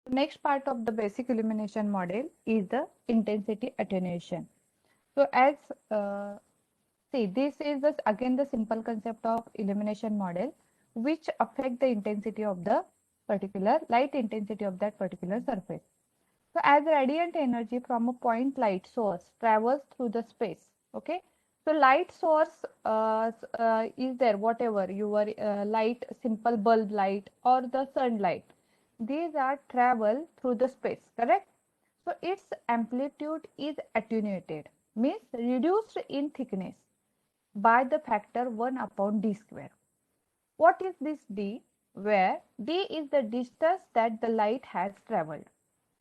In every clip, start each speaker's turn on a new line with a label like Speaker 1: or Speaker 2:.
Speaker 1: Next part of the basic illumination model is the intensity attenuation. So as see, this is again the simple concept of illumination model which affect the intensity of the particular light intensity of that particular surface. So as radiant energy from a point light source travels through the space, okay. So light source is there, whatever your light, simple bulb light or the sunlight. These are travel through the space, correct? So its amplitude is attenuated, means reduced in thickness by the factor 1 upon d square. What is this d? Where d is the distance that the light has traveled.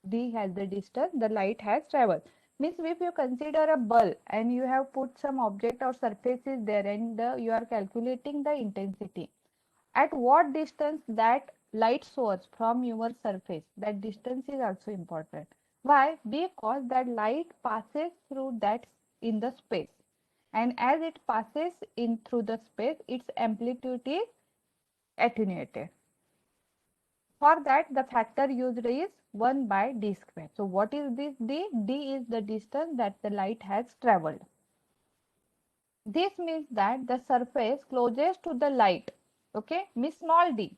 Speaker 1: D has the distance the light has traveled. Means if you consider a bulb and you have put some object or surfaces there and you are calculating the intensity. At what distance that light source from your surface, that distance is also important. Why? Because that light passes through that in the space. And as it passes in through the space, its amplitude is attenuated. For that, the factor used is 1 by d square. So what is this d? D is the distance that the light has traveled. This means that the surface closest to the light, okay, means small d,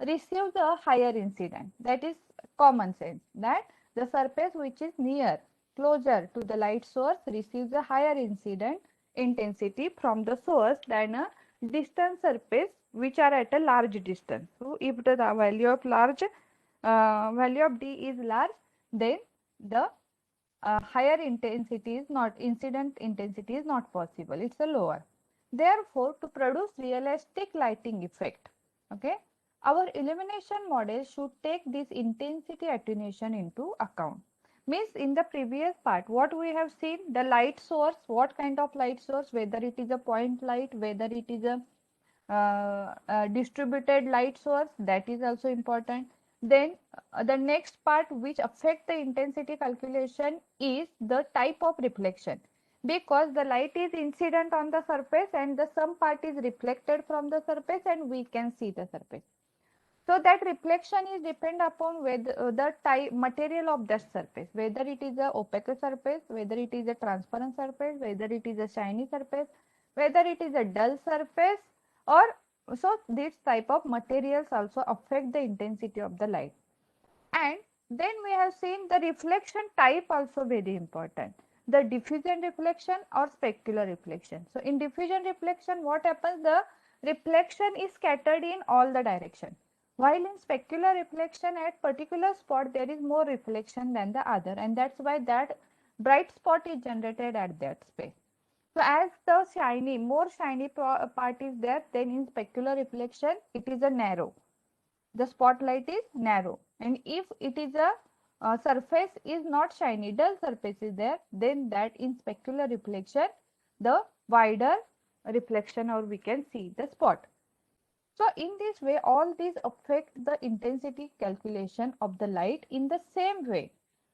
Speaker 1: receives a higher incident. That is common sense, that the surface which is near, closer to the light source receives a higher incident intensity from the source than a distant surface which are at a large distance. So if the value of d is large, then the higher intensity is not, incident intensity is not possible, it's a lower. Therefore, to produce realistic lighting effect, okay, our illumination model should take this intensity attenuation into account. Means in the previous part, what we have seen, the light source, what kind of light source, whether it is a point light, whether it is a distributed light source, that is also important. Then the next part which affect the intensity calculation is the type of reflection, because the light is incident on the surface and the some part is reflected from the surface and we can see the surface. So that reflection is depend upon whether the type material of that surface, whether it is a opaque surface, whether it is a transparent surface, whether it is a shiny surface, whether it is a dull surface, or so this type of materials also affect the intensity of the light. And then we have seen the reflection type also very important. The diffusion reflection or specular reflection. So in diffusion reflection, what happens? The reflection is scattered in all the direction. While in specular reflection at particular spot, there is more reflection than the other. And that's why that bright spot is generated at that space. So as the shiny, more shiny part is there, then in specular reflection, it is a narrow, the spotlight is narrow, and if it is a surface is not shiny, dull surface is there, then that in specular reflection the wider reflection, or we can see the spot. So in this way all these affect the intensity calculation of the light. In the same way,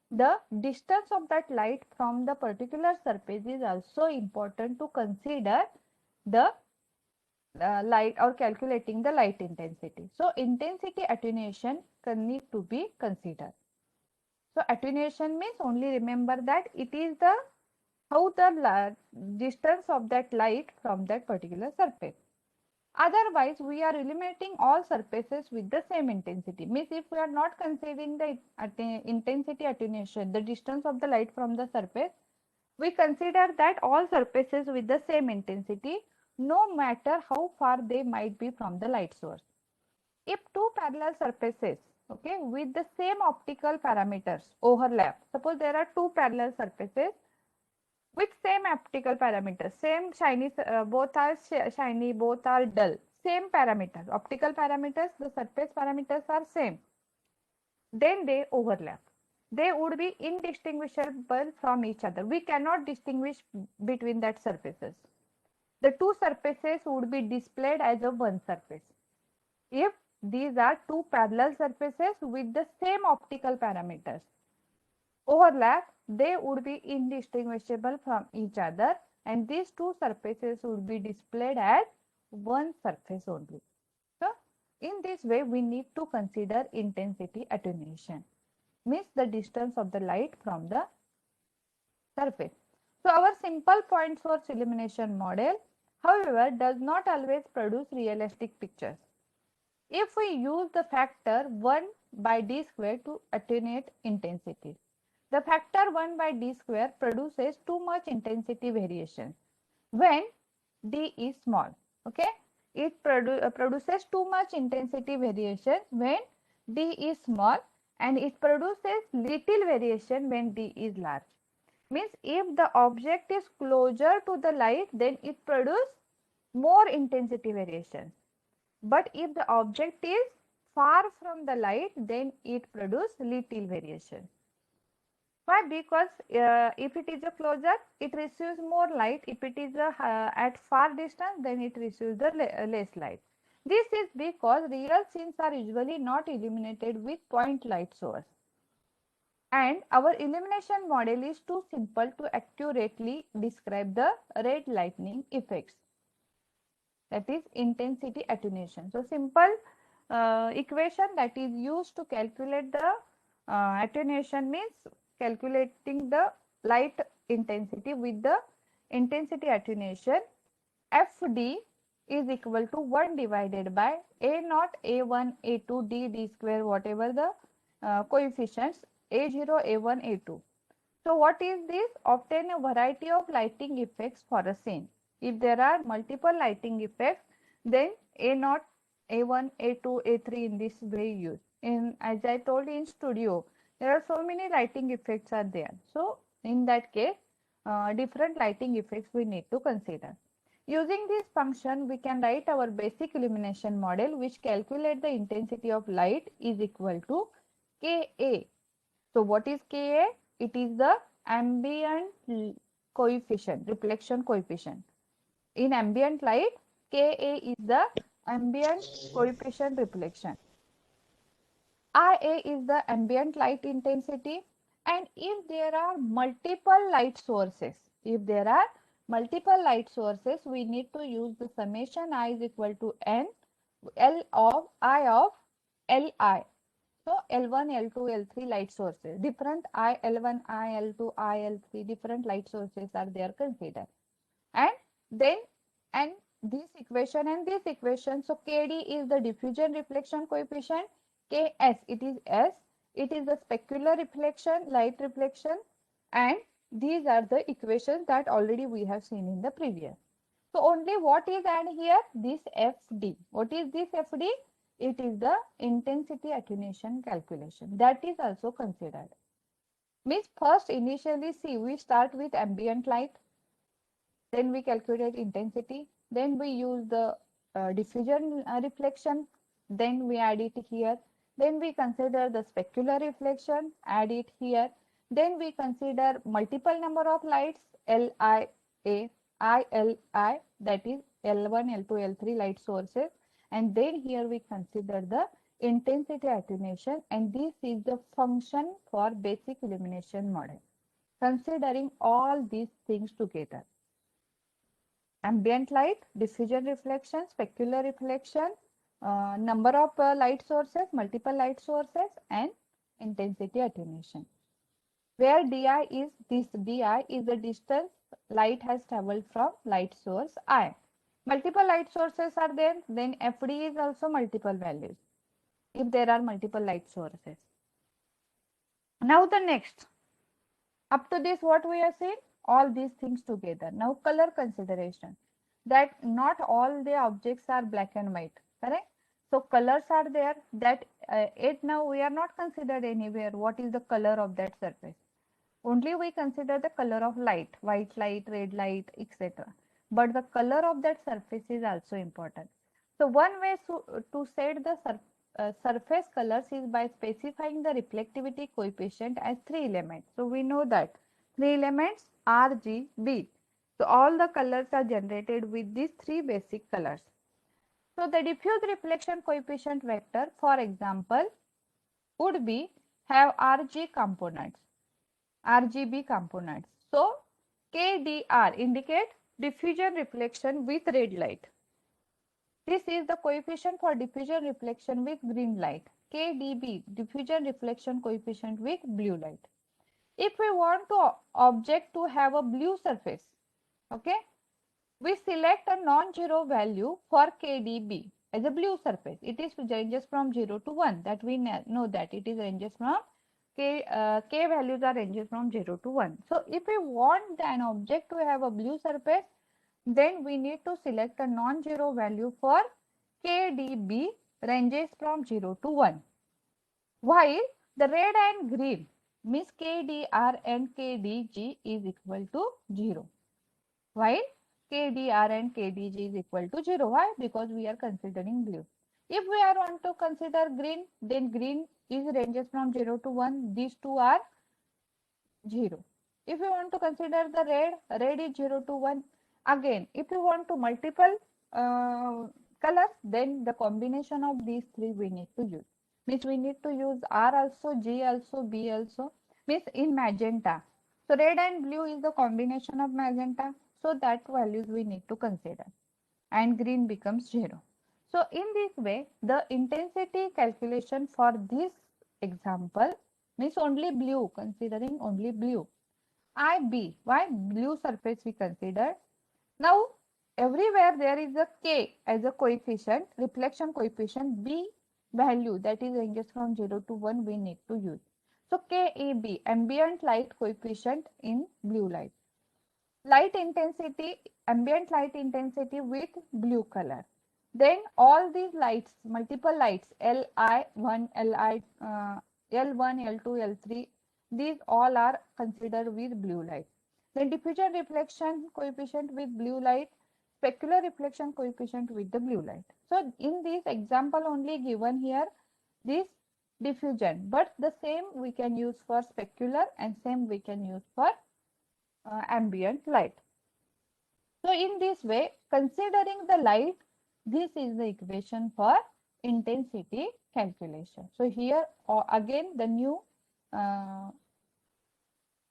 Speaker 1: the distance of that light from the particular surface is also important to consider the light or calculating the light intensity. So intensity attenuation can need to be considered. So attenuation means, only remember that it is the how the distance of that light from that particular surface. Otherwise, we are eliminating all surfaces with the same intensity. Means if we are not considering the intensity attenuation, the distance of the light from the surface, we consider that all surfaces with the same intensity, no matter how far they might be from the light source. If two parallel surfaces, okay, with the same optical parameters overlap, suppose there are two parallel surfaces with same optical parameters, same shiny, both are shiny, both are dull, same parameters, optical parameters, the surface parameters are same, then they overlap. They would be indistinguishable from each other. We cannot distinguish between that surfaces. The two surfaces would be displayed as a one surface. If these are two parallel surfaces with the same optical parameters overlap, they would be indistinguishable from each other, and these two surfaces would be displayed as one surface only. So In this way, we need to consider intensity attenuation, means the distance of the light from the surface. So our simple point source illumination model, however, does not always produce realistic pictures. If we use the factor 1 by d square to attenuate intensity, the factor 1 by d square produces too much intensity variation when d is small. Okay, it produces too much intensity variation when d is small, and it produces little variation when d is large. Means if the object is closer to the light, then it produces more intensity variation. But if the object is far from the light, then it produces little variation. Why? Because if it is a closer, it receives more light. If it is at far distance, then it receives the less light. This is because real scenes are usually not illuminated with point light source. And our illumination model is too simple to accurately describe the red lightning effects. That is intensity attenuation. So simple equation that is used to calculate the attenuation means calculating the light intensity with the intensity attenuation. FD is equal to 1 divided by A naught, A1, A2, D square, whatever the coefficients A0, A1, A2. So what is this? Obtain a variety of lighting effects for a scene. If there are multiple lighting effects, then A0, A1, A2, A3 in this way used. As I told in studio, there are so many lighting effects are there. So in that case, different lighting effects we need to consider. Using this function, we can write our basic illumination model, which calculate the intensity of light is equal to Ka. So what is Ka? It is the ambient coefficient, reflection coefficient. In ambient light, Ka is the ambient coefficient reflection. Ia is the ambient light intensity. And if there are multiple light sources, we need to use the summation I is equal to n L of I of Li. So L1, L2, L3 light sources, different L1, L2, L3, different light sources are there considered. And then, and this equation and this equation, so Kd is the diffusion reflection coefficient, Ks, it is the specular reflection, light reflection, and these are the equations that already we have seen in the previous. So only what is added here? This Fd. What is this Fd? It is the intensity attenuation calculation. That is also considered. Means first initially see, we start with ambient light. Then we calculate intensity. Then we use the diffusion reflection. Then we add it here. Then we consider the specular reflection, add it here. Then we consider multiple number of lights, Lia, Ili, that is L1, L2, L3 light sources. And then here we consider the intensity attenuation, and this is the function for basic illumination model. Considering all these things together, ambient light, diffusion reflection, specular reflection, number of light sources, multiple light sources, and intensity attenuation. Where di is the distance light has traveled from light source I. Multiple light sources are there, then Fd is also multiple values if there are multiple light sources. Now the next, up to this what we have seen, all these things together. Now color consideration, that not all the objects are black and white, correct? So colors are there, that it now we are not considered anywhere what is the color of that surface. Only we consider the color of light, white light, red light, etc. But the color of that surface is also important. So one way to set the surface colors is by specifying the reflectivity coefficient as 3 elements. So we know that 3 elements R, G, B. So all the colors are generated with these 3 basic colors. So the diffuse reflection coefficient vector, for example, would be have RG components, RGB components. So KDR indicate diffusion reflection with red light. This is the coefficient for diffusion reflection with green light. KDB, diffusion reflection coefficient with blue light. If we want to object to have a blue surface, okay, we select a non-zero value for KDB as a blue surface. It is ranges from 0 to 1, that we know that it is ranges from K values are ranges from 0 to 1. So if we want an object to have a blue surface, then we need to select a non-zero value for KDB ranges from 0 to 1. While the red and green means KDR and KDG is equal to 0. While KDR and KDG is equal to 0. Why? Because we are considering blue. If we are want to consider green, then green is ranges from 0 to 1. These two are 0. If you want to consider the red is 0 to 1. Again, if you want to multiple colors, then the combination of these three we need to use. Means we need to use R also, G also, B also. Means in magenta. So red and blue is the combination of magenta. So that values we need to consider. And green becomes 0. So in this way, the intensity calculation for this example means only blue, considering only blue. IB, why blue surface we consider. Now everywhere there is a K as a coefficient, reflection coefficient, B value that is ranges from 0 to 1 we need to use. So KAB, ambient light coefficient in blue light. Light intensity, ambient light intensity with blue color. Then all these lights, multiple lights, Li1, L1, L2, L3, these all are considered with blue light. Then diffusion reflection coefficient with blue light, specular reflection coefficient with the blue light. So in this example only given here, this diffusion, but the same we can use for specular and same we can use for ambient light. So in this way, considering the light, this is the equation for intensity calculation. So here again the new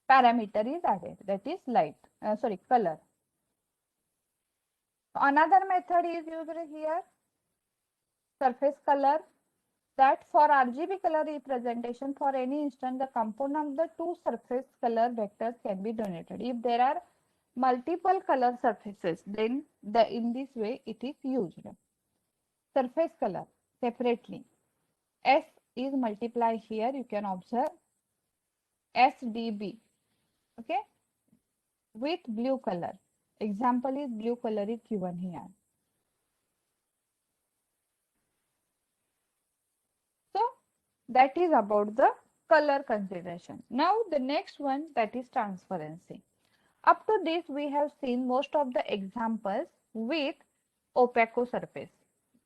Speaker 1: parameter is added, that is light, color. Another method is used here, surface color, that for RGB color representation for any instant, the component of the two surface color vectors can be denoted. If there are multiple color surfaces, then in this way it is used. Surface color separately. S is multiplied here, you can observe SDB, okay, with blue color. Example is blue color is given here. So that is about the color consideration. Now the next one, that is transparency. Up to this we have seen most of the examples with opaque surface,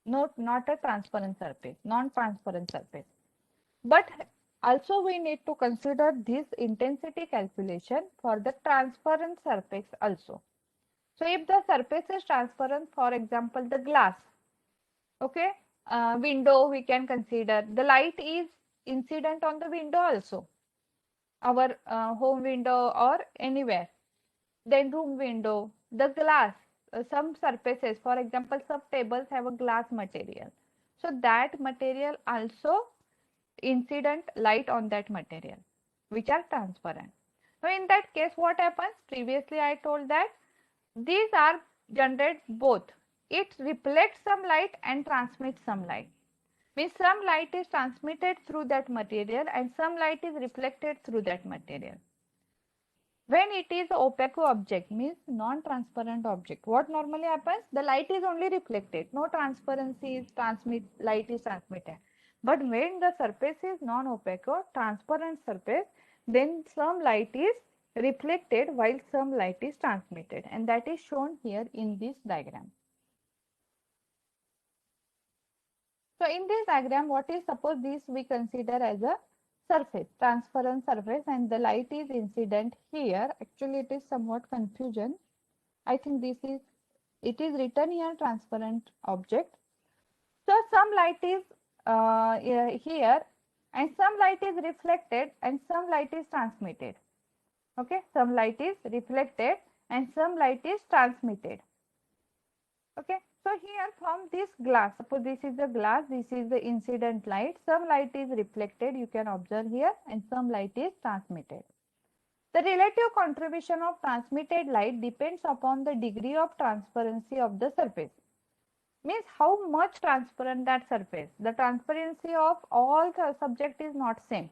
Speaker 1: not a transparent surface, non-transparent surface. But also we need to consider this intensity calculation for the transparent surface also. So if the surface is transparent, for example the glass, okay, window we can consider, the light is incident on the window also, our home window or anywhere. Then room window, the glass, some surfaces, for example some tables have a glass material, so that material also incident light on that material, which are transparent. So in that case what happens, previously I told that these are generate both, it reflects some light and transmits some light. Means some light is transmitted through that material and some light is reflected through that material. When it is opaque object, means non-transparent object, what normally happens? The light is only reflected, no transparency is light is transmitted. But when the surface is non-opaque or transparent surface, then some light is reflected while some light is transmitted, and that is shown here in this diagram. So in this diagram, what is, suppose this we consider as a surface, transparent surface, and the light is incident here. Actually it is somewhat confusion. I think it is written here transparent object. So some light is here and some light is reflected and some light is transmitted. Okay, some light is reflected and some light is transmitted. Okay, So here from this glass, suppose this is the glass, this is the incident light, some light is reflected, you can observe here, and some light is transmitted. The relative contribution of transmitted light depends upon the degree of transparency of the surface. Means how much transparent that surface. The transparency of all the subject is not same.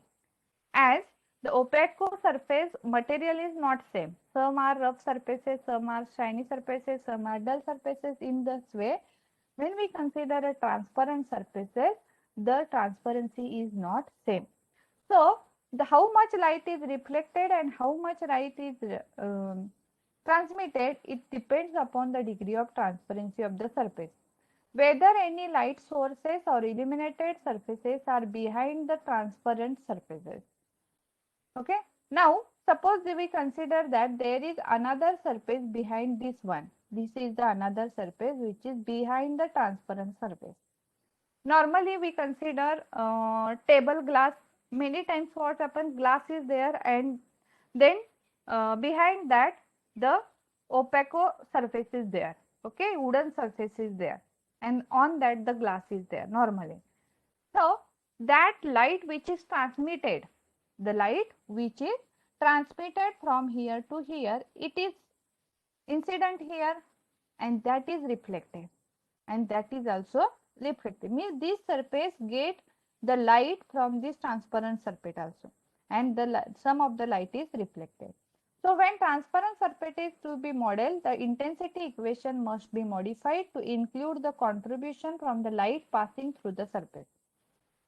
Speaker 1: As the opaque surface material is not same. Some are rough surfaces, some are shiny surfaces, some are dull surfaces. In this way, when we consider a transparent surfaces, the transparency is not same. So, the how much light is reflected and how much light is transmitted, it depends upon the degree of transparency of the surface. Whether any light sources or illuminated surfaces are behind the transparent surfaces. Okay. Now, suppose we consider that there is another surface behind this one. This is the another surface which is behind the transparent surface. Normally, we consider table glass. Many times what happens, glass is there and then behind that the opaque surface is there. Okay, wooden surface is there and on that the glass is there normally. So, that light which is transmitted, the light which is transmitted from here to here, it is incident here and that is reflected and that is also reflected. Means this surface get the light from this transparent surface also and the some of the light is reflected. So, when transparent surface is to be modeled, the intensity equation must be modified to include the contribution from the light passing through the surface.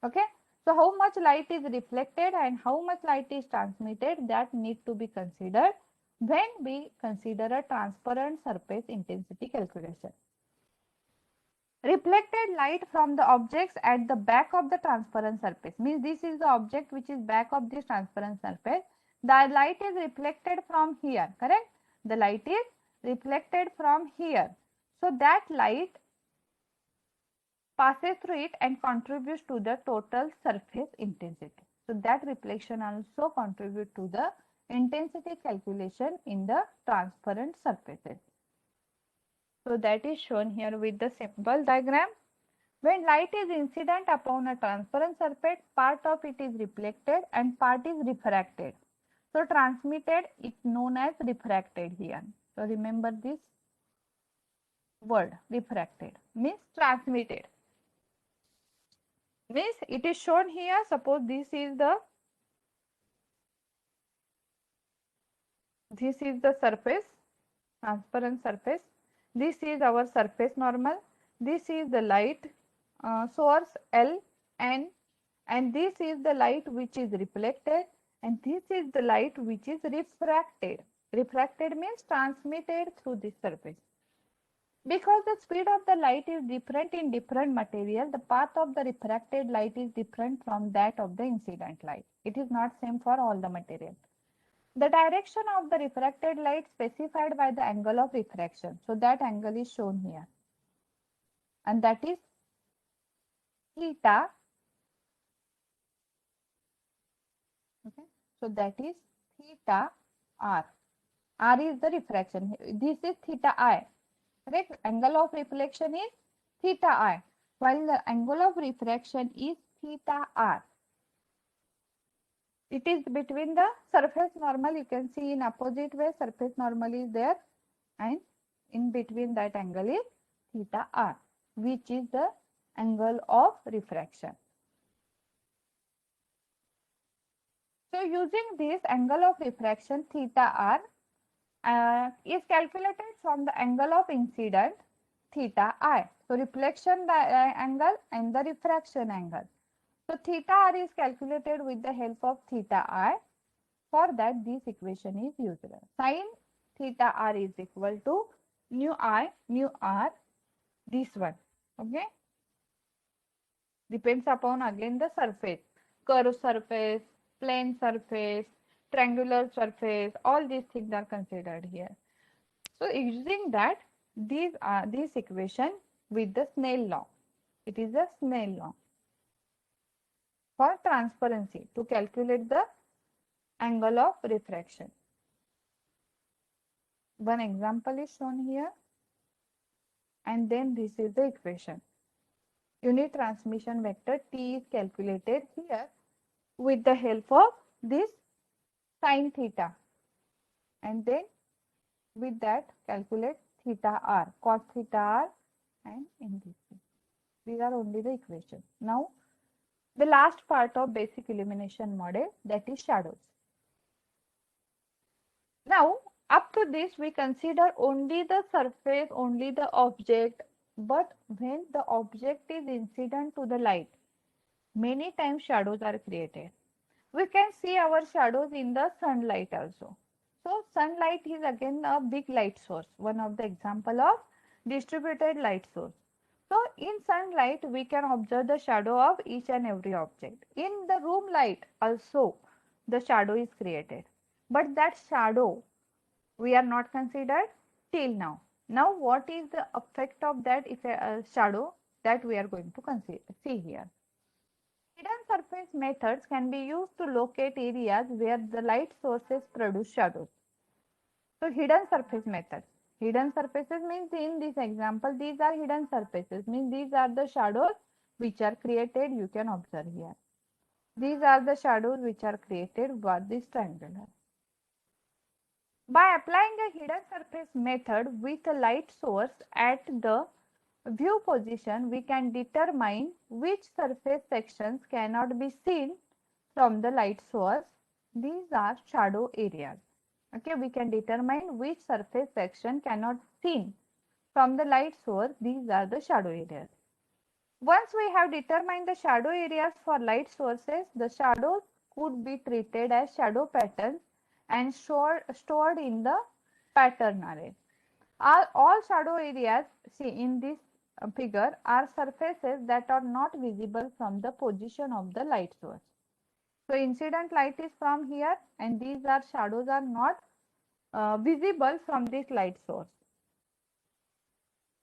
Speaker 1: Okay. So, how much light is reflected and how much light is transmitted, that need to be considered when we consider a transparent surface intensity calculation. Reflected light from the objects at the back of the transparent surface, means this is the object which is back of this transparent surface. The light is reflected from here, correct? The light is reflected from here. So, that light passes through it and contributes to the total surface intensity. So, that reflection also contributes to the intensity calculation in the transparent surfaces. So, that is shown here with the simple diagram. When light is incident upon a transparent surface, part of it is reflected and part is refracted. So, transmitted is known as refracted here. So, remember this word, refracted means transmitted. Means it is shown here, suppose this is the surface, transparent surface. This is our surface normal. This is the light source L, N, and this is the light which is reflected and this is the light which is refracted. Refracted means transmitted through this surface. Because the speed of the light is different in different material, the path of the refracted light is different from that of the incident light. It is not same for all the material. The direction of the refracted light specified by the angle of refraction. So that angle is shown here. And that is theta. Okay. So that is theta r. R is the refraction. This is theta I. Correct? Angle of reflection is theta I, while the angle of refraction is theta r. It is between the surface normal. You can see in opposite way surface normal is there and in between that angle is theta r, which is the angle of refraction. So, using this angle of refraction theta r is calculated from the angle of incident theta I. So, reflection angle and the refraction angle. So, theta r is calculated with the help of theta I. For that, this equation is used. Sin theta r is equal to nu I, nu r, this one. Okay. Depends upon again the surface, curved surface, plane surface, triangular surface, all these things are considered here. So, using that, this equation with the Snell law. It is a Snell law for transparency to calculate the angle of refraction. One example is shown here. and then this is the equation. Unit transmission vector T is calculated here with the help of this sin theta, and then with that calculate theta r, cos theta r, and in this way. These are only the equations. Now the last part of basic illumination model, that is shadows. Now up to this we consider only the surface, only the object, but when the object is incident to the light, many times shadows are created. We can see our shadows in the sunlight also. So sunlight is again a big light source, one of the example of distributed light source. So in sunlight we can observe the shadow of each and every object. In the room light also the shadow is created, but that shadow we are not considered till now. Now what is the effect of that if a shadow, that we are going to see here. Hidden surface methods can be used to locate areas where the light sources produce shadows. So hidden surface methods. Hidden surfaces means in this example, these are hidden surfaces, means these are the shadows which are created, you can observe here. These are the shadows which are created by this triangular. By applying a hidden surface method with a light source at the view position, we can determine which surface sections cannot be seen from the light source. These are shadow areas. Okay, we can determine which surface section cannot seen from the light source. These are the shadow areas. Once we have determined the shadow areas for light sources, the shadows could be treated as shadow patterns and stored in the pattern array. All shadow areas, see in this figure, are surfaces that are not visible from the position of the light source. So incident light is from here, and these are shadows are not visible from this light source.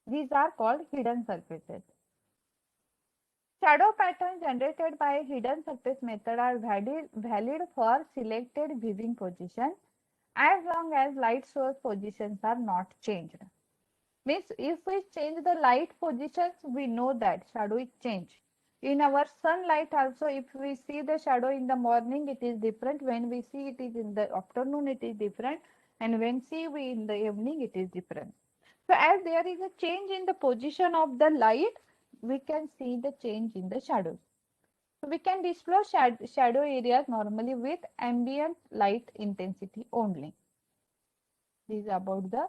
Speaker 1: These are called hidden surfaces. Shadow patterns generated by hidden surface method are valid for selected viewing position as long as light source positions are not changed. Means if we change the light positions, we know that shadow is changed. In our sunlight also, if we see the shadow in the morning, it is different. When we see it is in the afternoon, it is different. And when see we in the evening, it is different. So as there is a change in the position of the light, we can see the change in the shadows. So we can disclose shadow areas normally with ambient light intensity only. This is about the